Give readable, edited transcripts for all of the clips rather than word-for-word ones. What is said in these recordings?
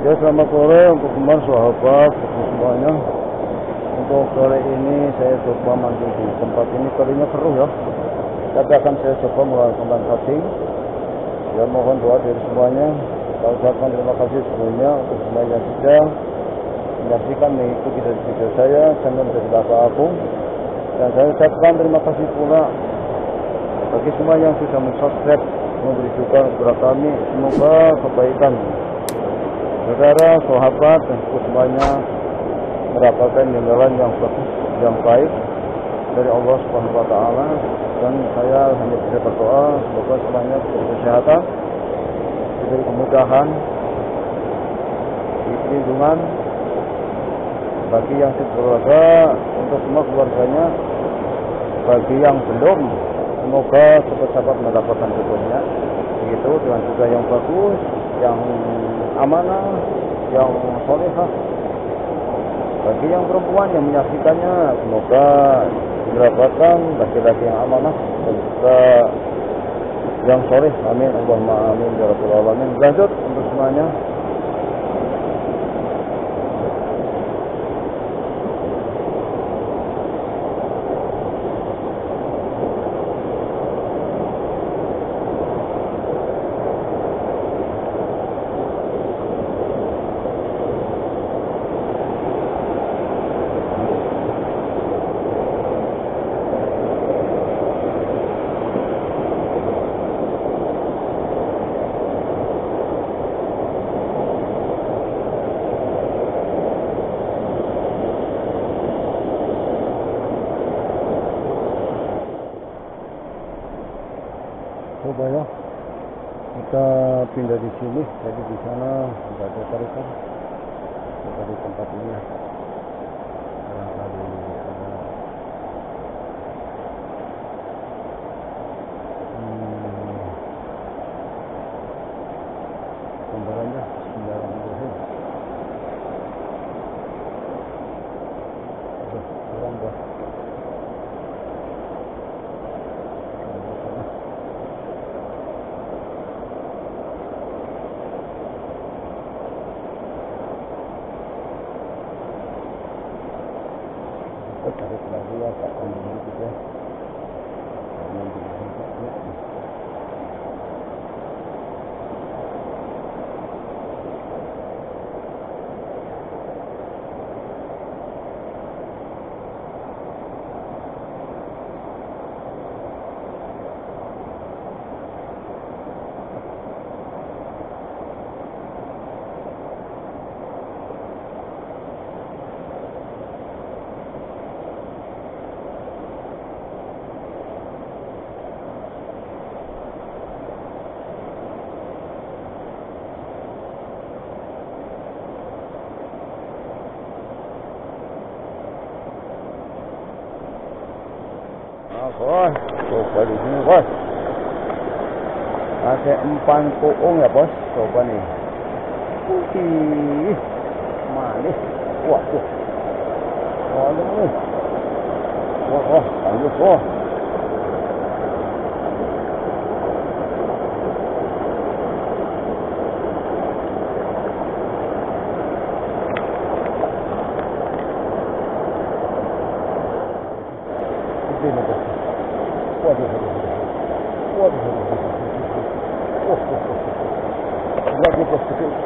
Ya, selamat sore untuk teman sahabat semuanya. Untuk sore ini saya coba mandi di tempat ini, kalinya keruh ya. Tapi akan saya coba melakukan cutting. Ya, mohon doa dari semuanya. Saya ucapkan terima kasih sebelumnya untuk semua yang sudah menyaksikan, mengikuti dari video saya channel dari Bapak Agung. Dan saya ucapkan terima kasih pula bagi semua yang sudah mensubscribe, memberi juga kepada kami. Semoga kebaikan saudara, sahabat, dan semuanya mendapatkan jalan yang bagus, yang baik dari Allah Subhanahu wa Ta'ala. Dan saya hanya bisa berdoa semoga semuanya diberi kesehatan, diberi kemudahan, diberi perlindungan bagi yang sekeluarga, untuk semua keluarganya. Bagi yang belum, semoga cepat-cepat mendapatkan jodohnya. Begitu, dengan juga yang bagus, yang amanah, yang solehah. Bagi yang perempuan yang menyaksikannya, semoga mendapatkan laki-laki yang amanah dan juga yang soleh. Amin, Allahumma amin ya rabbal alamin. Lanjut untuk semuanya. Coba ya, kita pindah di sini. Jadi di sana tidak ada tarikan. Kita di tempat ini barangkali ada gambarannya. Bismillahirrahmanirrahim. Kurang dah. Tarik lagi ya, tak kembali juga. Bos, coba di sini bos. Ada empan koong ya bos, coba nih. Putih, manis. Waduh, waduh, wah, bagus bos. Ini bos. Waduh. Lagi bos, wah,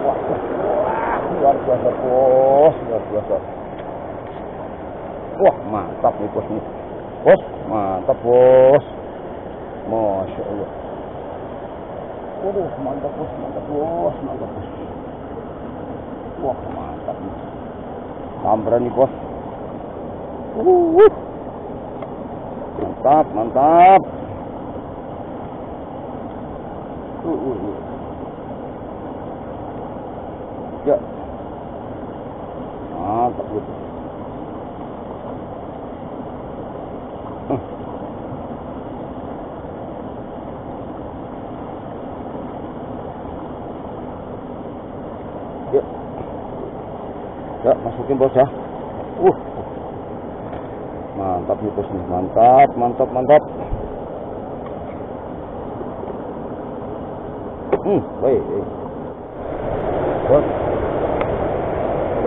luar biasa. Luar biasa bos, luar biasa. Wah, mantap nih bos nih. Bos, mantap bos. Masya Allah. Mantap bos. Wah, mantap nih. Sambaran nih bos. Mantap. Ya. Mantap gitu. Ya. Ya, masukin bos ya. Mantap nih bos nih. Mantap, mantap, mantap. Baik. Bos.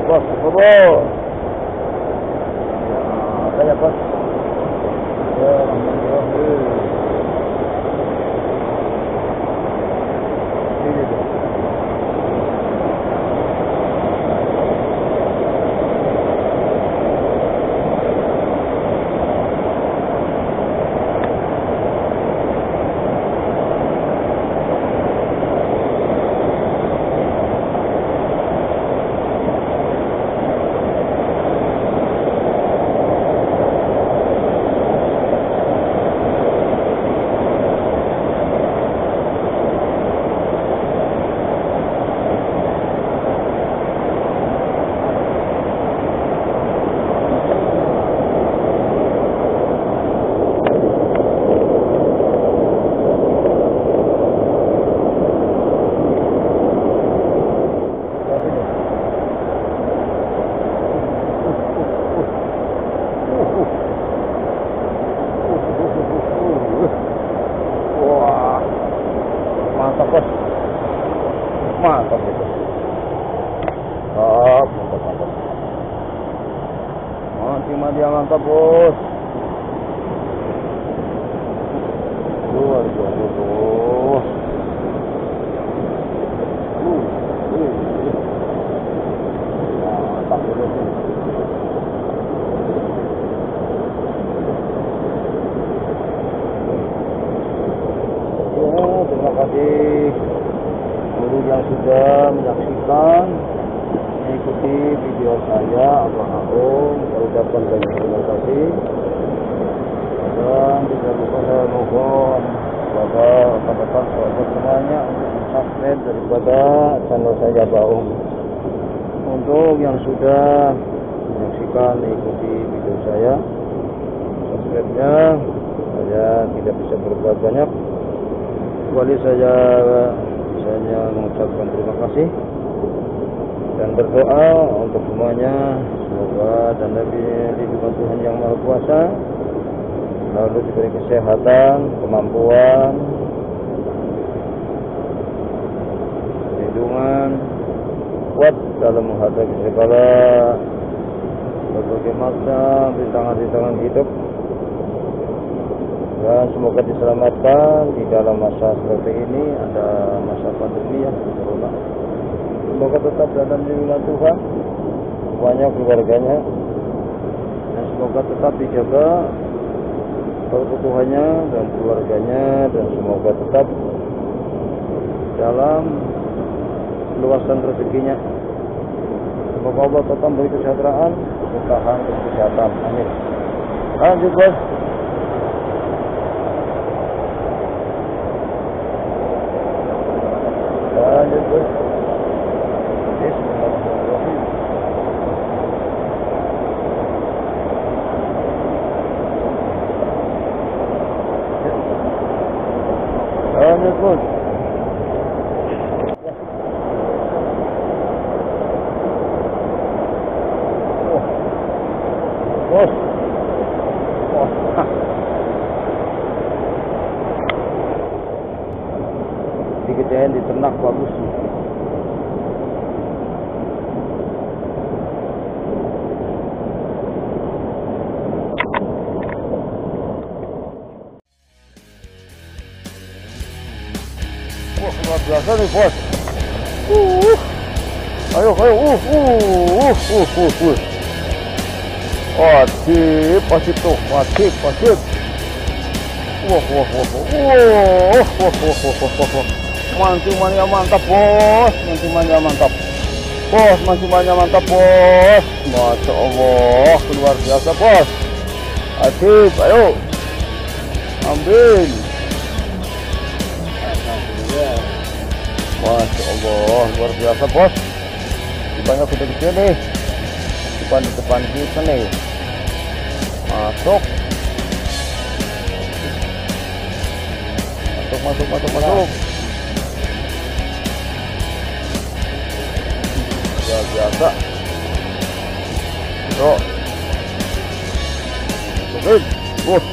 Bos, bos. Ya, bos. Ya, mantap bos, mantap itu, mantap, dia mantap bos, luar biasa bos, mantap itu. Terima kasih seluruh yang sudah menyaksikan, mengikuti video saya, Abang Agung. Saya ucapkan banyak terima kasih. Dan tidak lupa saya mohon kepada rekan-rekan sahabat semuanya untuk subscribe daripada channel saya Abang Agung. Untuk yang sudah menyaksikan, mengikuti video saya, subscribe-nya saya tidak bisa berbuat banyak. Kecuali saya misalnya mengucapkan terima kasih dan berdoa untuk semuanya, semoga dan lindungan Tuhan Yang Maha Kuasa lalu diberi kesehatan, kemampuan, perlindungan, kuat dalam menghadapi segala berbagai macam rintangan-rintangan hidup. Dan semoga diselamatkan di dalam masa seperti ini, ada masa pandemi ya, corona. Semoga tetap dalam lindungan Tuhan, semuanya keluarganya, dan semoga tetap dijaga keutuhannya dan keluarganya, dan semoga tetap dalam luasan rezekinya. Semoga Allah tetap beri kesejahteraan, keberkahan, dan kesehatan. Amin. Lanjut bos. Lanjut bos. Bismillahirrahmanirrahim. Lanjut bos. Bos. Digedein di ternak bagus. Wah, luar biasa nih bos. Ayo. Wajib tuh, wajib. Wah. Mancing-mancingnya mantap bos, mancing-mancingnya mantap bos. Masya Allah, luar biasa bos. Wajib, ayo ambil. Masya Allah, luar biasa bos. Banyak gede-gede nih. Depan kita nih. Masuk. Masuk. Ya biasa. Tuh. Masukin.